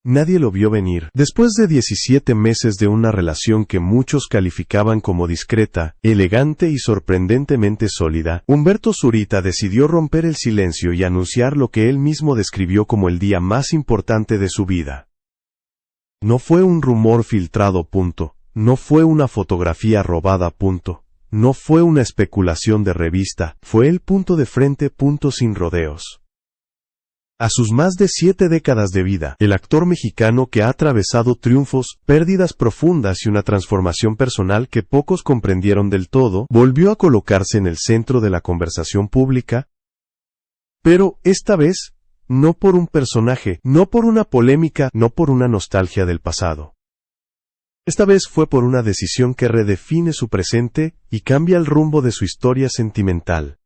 Nadie lo vio venir. Después de 17 meses de una relación que muchos calificaban como discreta, elegante y sorprendentemente sólida, Humberto Zurita decidió romper el silencio y anunciar lo que él mismo describió como el día más importante de su vida. No fue un rumor filtrado. No fue una fotografía robada. No fue una especulación de revista. Fue el punto de frente. Sin rodeos. A sus más de 7 décadas de vida, el actor mexicano que ha atravesado triunfos, pérdidas profundas y una transformación personal que pocos comprendieron del todo, volvió a colocarse en el centro de la conversación pública, pero esta vez, no por un personaje, no por una polémica, no por una nostalgia del pasado. Esta vez fue por una decisión que redefine su presente y cambia el rumbo de su historia sentimental.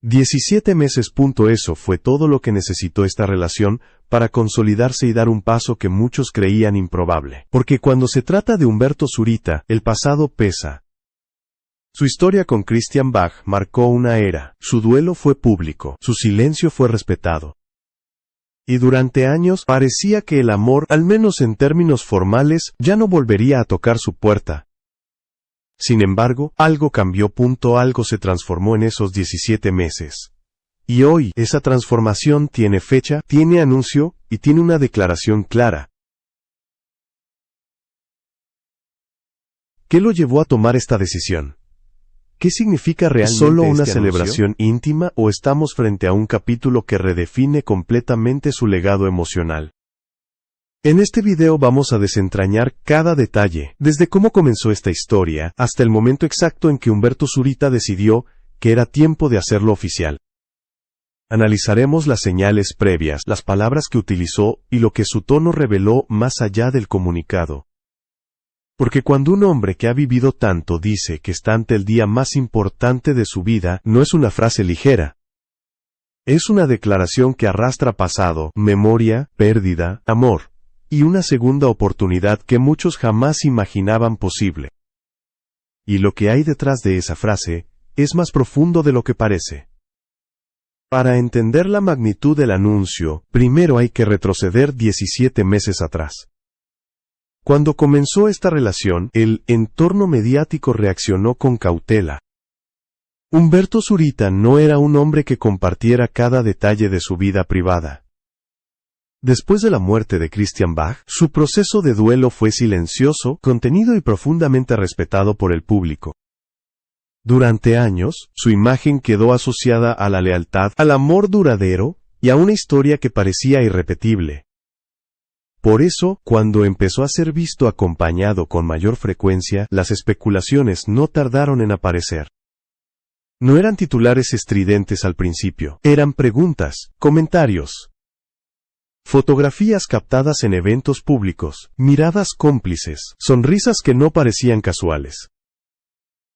17 meses. Eso fue todo lo que necesitó esta relación para consolidarse y dar un paso que muchos creían improbable. Porque cuando se trata de Humberto Zurita, el pasado pesa. Su historia con Christian Bach marcó una era, su duelo fue público, su silencio fue respetado. Y durante años parecía que el amor, al menos en términos formales, ya no volvería a tocar su puerta. Sin embargo, algo cambió. Algo se transformó en esos 17 meses. Y hoy, esa transformación tiene fecha, tiene anuncio, y tiene una declaración clara. ¿Qué lo llevó a tomar esta decisión? ¿Qué significa realmente ¿Es solo una celebración íntima o estamos frente a un capítulo que redefine completamente su legado emocional? En este video vamos a desentrañar cada detalle, desde cómo comenzó esta historia, hasta el momento exacto en que Humberto Zurita decidió que era tiempo de hacerlo oficial. Analizaremos las señales previas, las palabras que utilizó y lo que su tono reveló más allá del comunicado. Porque cuando un hombre que ha vivido tanto dice que está ante el día más importante de su vida, no es una frase ligera. Es una declaración que arrastra pasado, memoria, pérdida, amor. Y una segunda oportunidad que muchos jamás imaginaban posible. Y lo que hay detrás de esa frase, es más profundo de lo que parece. Para entender la magnitud del anuncio, primero hay que retroceder 17 meses atrás. Cuando comenzó esta relación, el entorno mediático reaccionó con cautela. Humberto Zurita no era un hombre que compartiera cada detalle de su vida privada. Después de la muerte de Christian Bach, su proceso de duelo fue silencioso, contenido y profundamente respetado por el público. Durante años, su imagen quedó asociada a la lealtad, al amor duradero, y a una historia que parecía irrepetible. Por eso, cuando empezó a ser visto acompañado con mayor frecuencia, las especulaciones no tardaron en aparecer. No eran titulares estridentes al principio, eran preguntas, comentarios. Fotografías captadas en eventos públicos, miradas cómplices, sonrisas que no parecían casuales.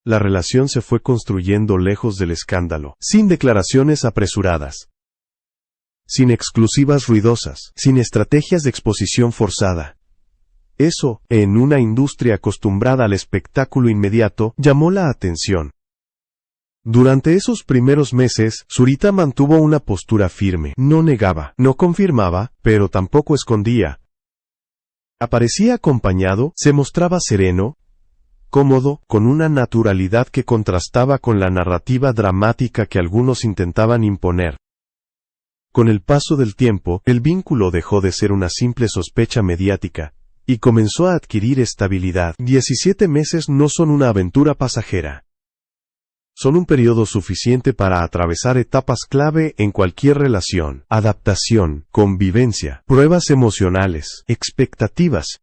La relación se fue construyendo lejos del escándalo, sin declaraciones apresuradas, sin exclusivas ruidosas, sin estrategias de exposición forzada. Eso, en una industria acostumbrada al espectáculo inmediato, llamó la atención. Durante esos primeros meses, Zurita mantuvo una postura firme, no negaba, no confirmaba, pero tampoco escondía. Aparecía acompañado, se mostraba sereno, cómodo, con una naturalidad que contrastaba con la narrativa dramática que algunos intentaban imponer. Con el paso del tiempo, el vínculo dejó de ser una simple sospecha mediática, y comenzó a adquirir estabilidad. 17 meses no son una aventura pasajera. Son un periodo suficiente para atravesar etapas clave en cualquier relación: adaptación, convivencia, pruebas emocionales, expectativas.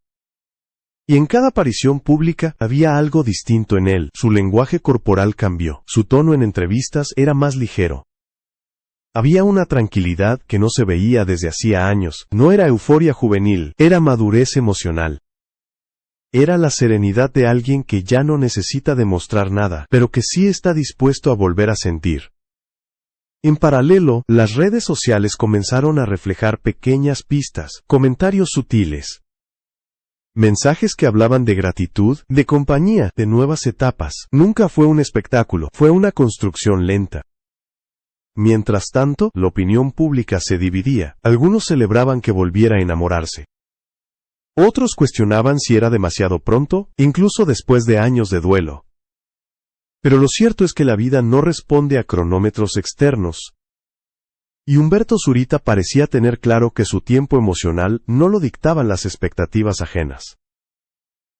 Y en cada aparición pública había algo distinto en él. Su lenguaje corporal cambió, su tono en entrevistas era más ligero. Había una tranquilidad que no se veía desde hacía años, no era euforia juvenil, era madurez emocional. Era la serenidad de alguien que ya no necesita demostrar nada, pero que sí está dispuesto a volver a sentir. En paralelo, las redes sociales comenzaron a reflejar pequeñas pistas, comentarios sutiles. Mensajes que hablaban de gratitud, de compañía, de nuevas etapas. Nunca fue un espectáculo, fue una construcción lenta. Mientras tanto, la opinión pública se dividía. Algunos celebraban que volviera a enamorarse. Otros cuestionaban si era demasiado pronto, incluso después de años de duelo. Pero lo cierto es que la vida no responde a cronómetros externos. Y Humberto Zurita parecía tener claro que su tiempo emocional no lo dictaban las expectativas ajenas.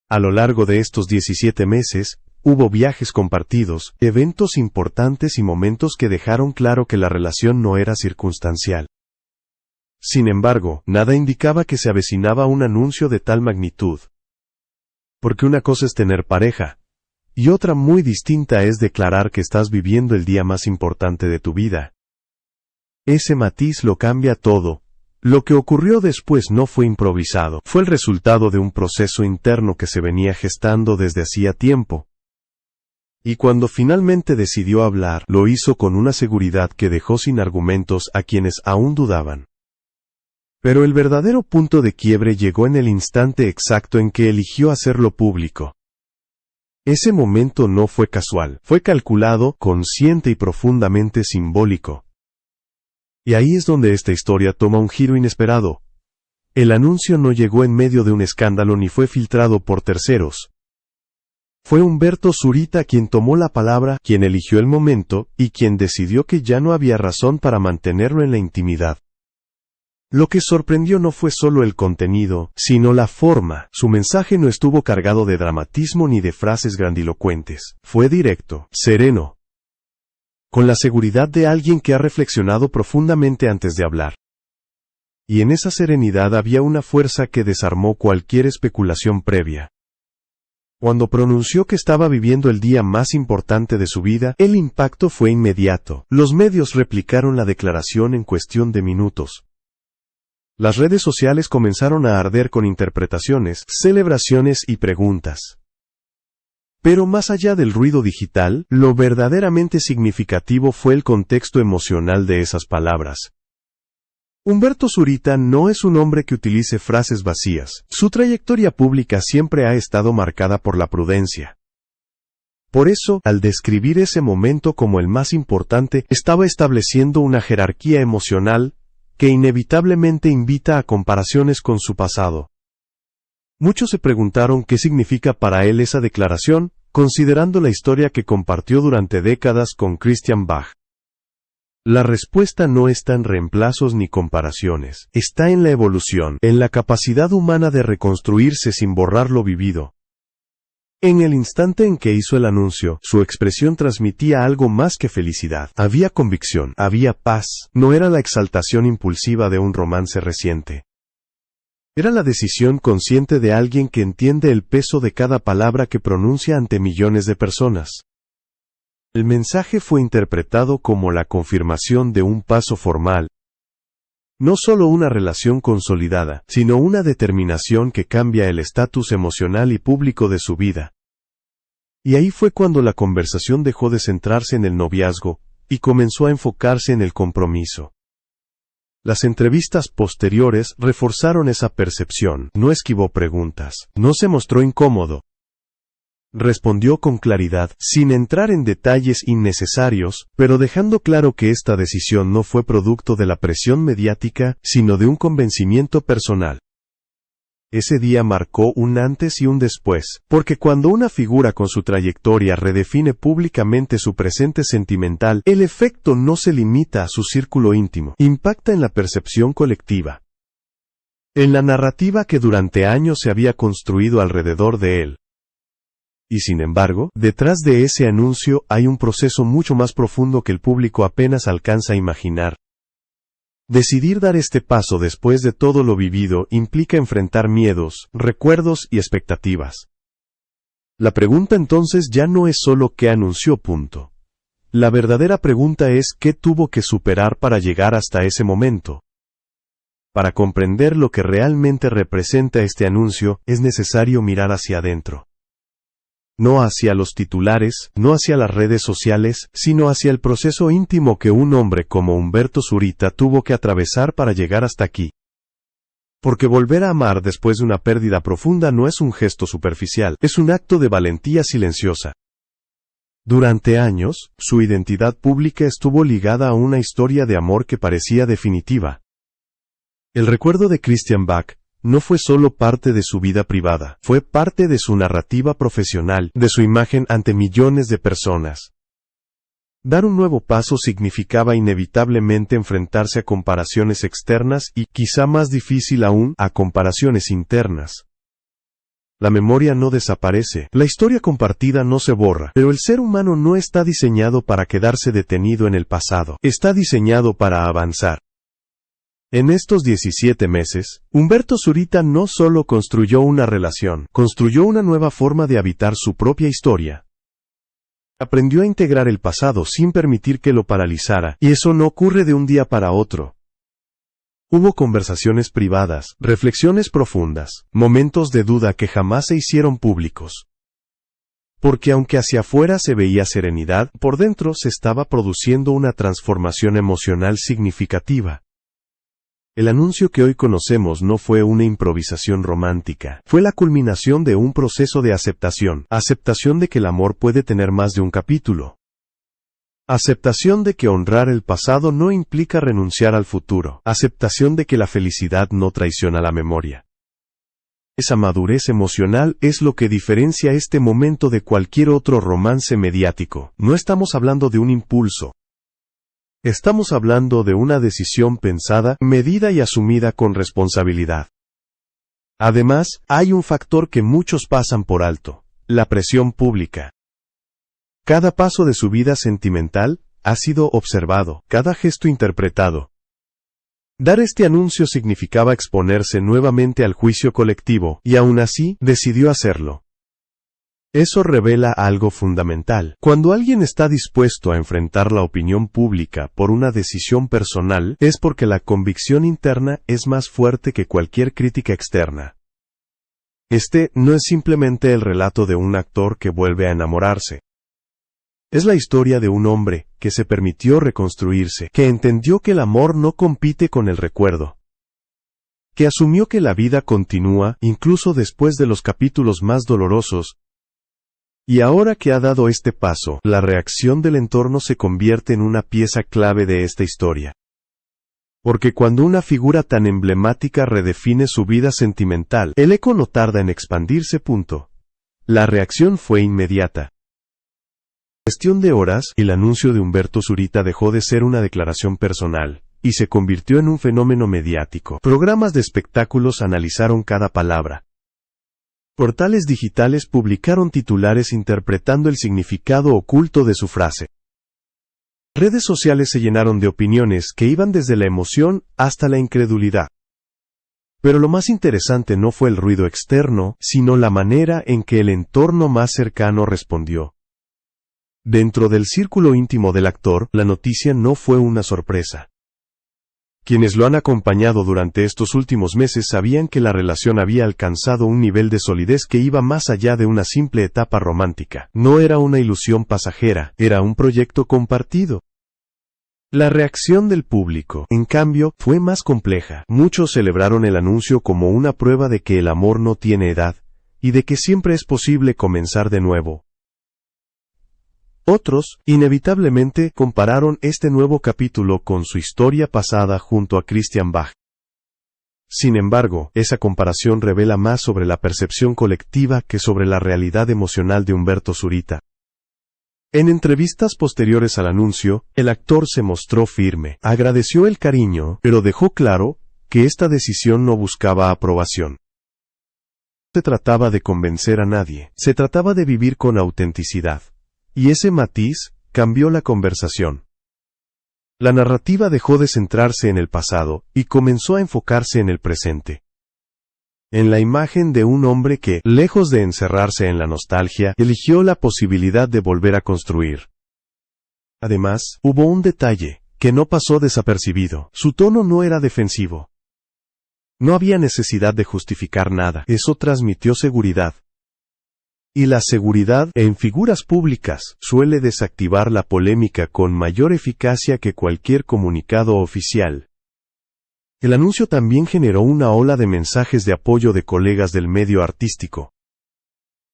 A lo largo de estos 17 meses, hubo viajes compartidos, eventos importantes y momentos que dejaron claro que la relación no era circunstancial. Sin embargo, nada indicaba que se avecinaba un anuncio de tal magnitud. Porque una cosa es tener pareja, y otra muy distinta es declarar que estás viviendo el día más importante de tu vida. Ese matiz lo cambia todo. Lo que ocurrió después no fue improvisado, fue el resultado de un proceso interno que se venía gestando desde hacía tiempo. Y cuando finalmente decidió hablar, lo hizo con una seguridad que dejó sin argumentos a quienes aún dudaban. Pero el verdadero punto de quiebre llegó en el instante exacto en que eligió hacerlo público. Ese momento no fue casual, fue calculado, consciente y profundamente simbólico. Y ahí es donde esta historia toma un giro inesperado. El anuncio no llegó en medio de un escándalo ni fue filtrado por terceros. Fue Humberto Zurita quien tomó la palabra, quien eligió el momento, y quien decidió que ya no había razón para mantenerlo en la intimidad. Lo que sorprendió no fue solo el contenido, sino la forma. Su mensaje no estuvo cargado de dramatismo ni de frases grandilocuentes. Fue directo, sereno, con la seguridad de alguien que ha reflexionado profundamente antes de hablar. Y en esa serenidad había una fuerza que desarmó cualquier especulación previa. Cuando pronunció que estaba viviendo el día más importante de su vida, el impacto fue inmediato. Los medios replicaron la declaración en cuestión de minutos. Las redes sociales comenzaron a arder con interpretaciones, celebraciones y preguntas. Pero más allá del ruido digital, lo verdaderamente significativo fue el contexto emocional de esas palabras. Humberto Zurita no es un hombre que utilice frases vacías. Su trayectoria pública siempre ha estado marcada por la prudencia. Por eso, al describir ese momento como el más importante, estaba estableciendo una jerarquía emocional que inevitablemente invita a comparaciones con su pasado. Muchos se preguntaron qué significa para él esa declaración, considerando la historia que compartió durante décadas con Christian Bach. La respuesta no está en reemplazos ni comparaciones, está en la evolución, en la capacidad humana de reconstruirse sin borrar lo vivido. En el instante en que hizo el anuncio, su expresión transmitía algo más que felicidad. Había convicción, había paz, no era la exaltación impulsiva de un romance reciente. Era la decisión consciente de alguien que entiende el peso de cada palabra que pronuncia ante millones de personas. El mensaje fue interpretado como la confirmación de un paso formal. No solo una relación consolidada, sino una determinación que cambia el estatus emocional y público de su vida. Y ahí fue cuando la conversación dejó de centrarse en el noviazgo, y comenzó a enfocarse en el compromiso. Las entrevistas posteriores reforzaron esa percepción. No esquivó preguntas, no se mostró incómodo. Respondió con claridad, sin entrar en detalles innecesarios, pero dejando claro que esta decisión no fue producto de la presión mediática, sino de un convencimiento personal. Ese día marcó un antes y un después, porque cuando una figura con su trayectoria redefine públicamente su presente sentimental, el efecto no se limita a su círculo íntimo, impacta en la percepción colectiva. En la narrativa que durante años se había construido alrededor de él. Y sin embargo, detrás de ese anuncio hay un proceso mucho más profundo que el público apenas alcanza a imaginar. Decidir dar este paso después de todo lo vivido implica enfrentar miedos, recuerdos y expectativas. La pregunta entonces ya no es solo qué anunció punto. La verdadera pregunta es qué tuvo que superar para llegar hasta ese momento. Para comprender lo que realmente representa este anuncio, es necesario mirar hacia adentro. No hacia los titulares, no hacia las redes sociales, sino hacia el proceso íntimo que un hombre como Humberto Zurita tuvo que atravesar para llegar hasta aquí. Porque volver a amar después de una pérdida profunda no es un gesto superficial, es un acto de valentía silenciosa. Durante años, su identidad pública estuvo ligada a una historia de amor que parecía definitiva. El recuerdo de Christian Bach no fue solo parte de su vida privada, fue parte de su narrativa profesional, de su imagen ante millones de personas. Dar un nuevo paso significaba inevitablemente enfrentarse a comparaciones externas y, quizá más difícil aún, a comparaciones internas. La memoria no desaparece, la historia compartida no se borra, pero el ser humano no está diseñado para quedarse detenido en el pasado, está diseñado para avanzar. En estos 17 meses, Humberto Zurita no solo construyó una relación, construyó una nueva forma de habitar su propia historia. Aprendió a integrar el pasado sin permitir que lo paralizara, y eso no ocurre de un día para otro. Hubo conversaciones privadas, reflexiones profundas, momentos de duda que jamás se hicieron públicos. Porque aunque hacia afuera se veía serenidad, por dentro se estaba produciendo una transformación emocional significativa. El anuncio que hoy conocemos no fue una improvisación romántica, fue la culminación de un proceso de aceptación de que el amor puede tener más de un capítulo. Aceptación de que honrar el pasado no implica renunciar al futuro, aceptación de que la felicidad no traiciona la memoria. Esa madurez emocional es lo que diferencia este momento de cualquier otro romance mediático. No estamos hablando de un impulso. Estamos hablando de una decisión pensada, medida y asumida con responsabilidad. Además, hay un factor que muchos pasan por alto: la presión pública. Cada paso de su vida sentimental ha sido observado, cada gesto interpretado. Dar este anuncio significaba exponerse nuevamente al juicio colectivo, y aún así, decidió hacerlo. Eso revela algo fundamental. Cuando alguien está dispuesto a enfrentar la opinión pública por una decisión personal, es porque la convicción interna es más fuerte que cualquier crítica externa. Este no es simplemente el relato de un actor que vuelve a enamorarse. Es la historia de un hombre que se permitió reconstruirse, que entendió que el amor no compite con el recuerdo, que asumió que la vida continúa incluso después de los capítulos más dolorosos. Y ahora que ha dado este paso, la reacción del entorno se convierte en una pieza clave de esta historia. Porque cuando una figura tan emblemática redefine su vida sentimental, el eco no tarda en expandirse. La reacción fue inmediata. En cuestión de horas, el anuncio de Humberto Zurita dejó de ser una declaración personal, y se convirtió en un fenómeno mediático. Programas de espectáculos analizaron cada palabra. Portales digitales publicaron titulares interpretando el significado oculto de su frase. Redes sociales se llenaron de opiniones que iban desde la emoción hasta la incredulidad. Pero lo más interesante no fue el ruido externo, sino la manera en que el entorno más cercano respondió. Dentro del círculo íntimo del actor, la noticia no fue una sorpresa. Quienes lo han acompañado durante estos últimos meses sabían que la relación había alcanzado un nivel de solidez que iba más allá de una simple etapa romántica. No era una ilusión pasajera, era un proyecto compartido. La reacción del público, en cambio, fue más compleja. Muchos celebraron el anuncio como una prueba de que el amor no tiene edad, y de que siempre es posible comenzar de nuevo. Otros, inevitablemente, compararon este nuevo capítulo con su historia pasada junto a Christian Bach. Sin embargo, esa comparación revela más sobre la percepción colectiva que sobre la realidad emocional de Humberto Zurita. En entrevistas posteriores al anuncio, el actor se mostró firme, agradeció el cariño, pero dejó claro que esta decisión no buscaba aprobación. No se trataba de convencer a nadie, se trataba de vivir con autenticidad. Y ese matiz cambió la conversación. La narrativa dejó de centrarse en el pasado y comenzó a enfocarse en el presente. En la imagen de un hombre que, lejos de encerrarse en la nostalgia, eligió la posibilidad de volver a construir. Además, hubo un detalle que no pasó desapercibido. Su tono no era defensivo. No había necesidad de justificar nada. Eso transmitió seguridad. Y la seguridad, en figuras públicas, suele desactivar la polémica con mayor eficacia que cualquier comunicado oficial. El anuncio también generó una ola de mensajes de apoyo de colegas del medio artístico.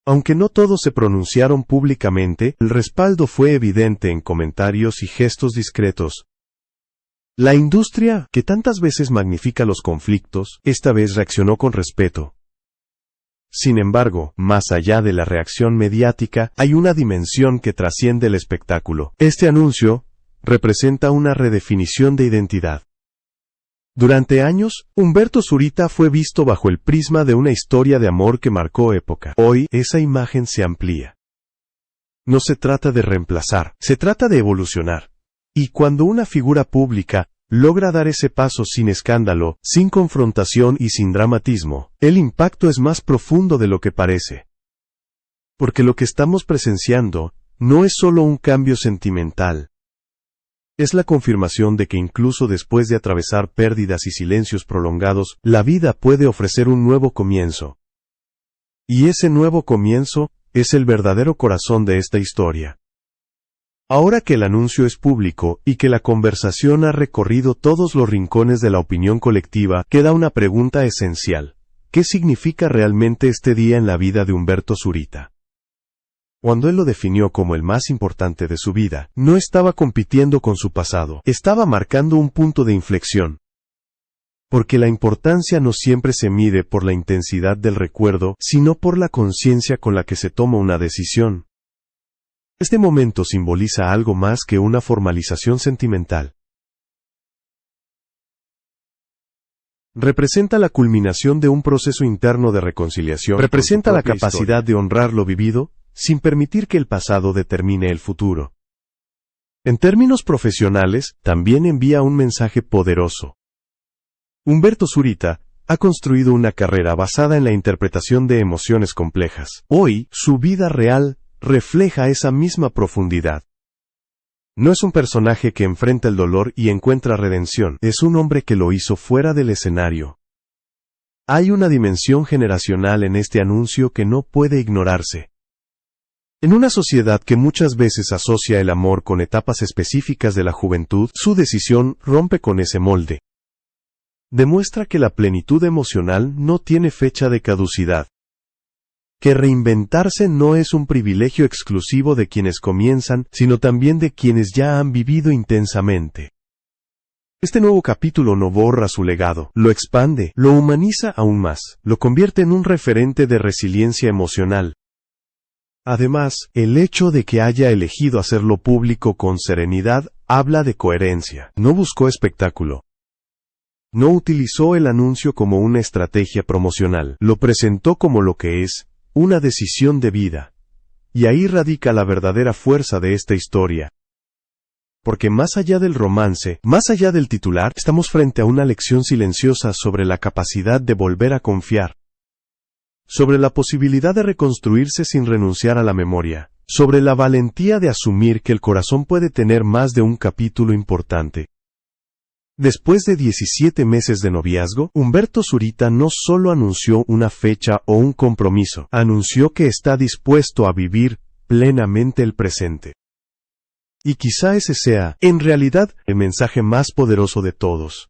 Aunque no todos se pronunciaron públicamente, el respaldo fue evidente en comentarios y gestos discretos. La industria, que tantas veces magnifica los conflictos, esta vez reaccionó con respeto. Sin embargo, más allá de la reacción mediática, hay una dimensión que trasciende el espectáculo. Este anuncio representa una redefinición de identidad. Durante años, Humberto Zurita fue visto bajo el prisma de una historia de amor que marcó época. Hoy, esa imagen se amplía. No se trata de reemplazar, se trata de evolucionar. Y cuando una figura pública logra dar ese paso sin escándalo, sin confrontación y sin dramatismo, el impacto es más profundo de lo que parece. Porque lo que estamos presenciando no es solo un cambio sentimental. Es la confirmación de que incluso después de atravesar pérdidas y silencios prolongados, la vida puede ofrecer un nuevo comienzo. Y ese nuevo comienzo es el verdadero corazón de esta historia. Ahora que el anuncio es público y que la conversación ha recorrido todos los rincones de la opinión colectiva, queda una pregunta esencial. ¿Qué significa realmente este día en la vida de Humberto Zurita? Cuando él lo definió como el más importante de su vida, no estaba compitiendo con su pasado, estaba marcando un punto de inflexión. Porque la importancia no siempre se mide por la intensidad del recuerdo, sino por la conciencia con la que se toma una decisión. Este momento simboliza algo más que una formalización sentimental. Representa la culminación de un proceso interno de reconciliación, representa la capacidad de honrar lo vivido, sin permitir que el pasado determine el futuro. En términos profesionales, también envía un mensaje poderoso. Humberto Zurita ha construido una carrera basada en la interpretación de emociones complejas. Hoy, su vida real refleja esa misma profundidad. No es un personaje que enfrenta el dolor y encuentra redención, es un hombre que lo hizo fuera del escenario. Hay una dimensión generacional en este anuncio que no puede ignorarse. En una sociedad que muchas veces asocia el amor con etapas específicas de la juventud, su decisión rompe con ese molde. Demuestra que la plenitud emocional no tiene fecha de caducidad. Que reinventarse no es un privilegio exclusivo de quienes comienzan, sino también de quienes ya han vivido intensamente. Este nuevo capítulo no borra su legado, lo expande, lo humaniza aún más, lo convierte en un referente de resiliencia emocional. Además, el hecho de que haya elegido hacerlo público con serenidad habla de coherencia. No buscó espectáculo. No utilizó el anuncio como una estrategia promocional, lo presentó como lo que es, una decisión de vida. Y ahí radica la verdadera fuerza de esta historia. Porque más allá del romance, más allá del titular, estamos frente a una lección silenciosa sobre la capacidad de volver a confiar. Sobre la posibilidad de reconstruirse sin renunciar a la memoria. Sobre la valentía de asumir que el corazón puede tener más de un capítulo importante. Después de 17 meses de noviazgo, Humberto Zurita no solo anunció una fecha o un compromiso, anunció que está dispuesto a vivir plenamente el presente. Y quizá ese sea, en realidad, el mensaje más poderoso de todos.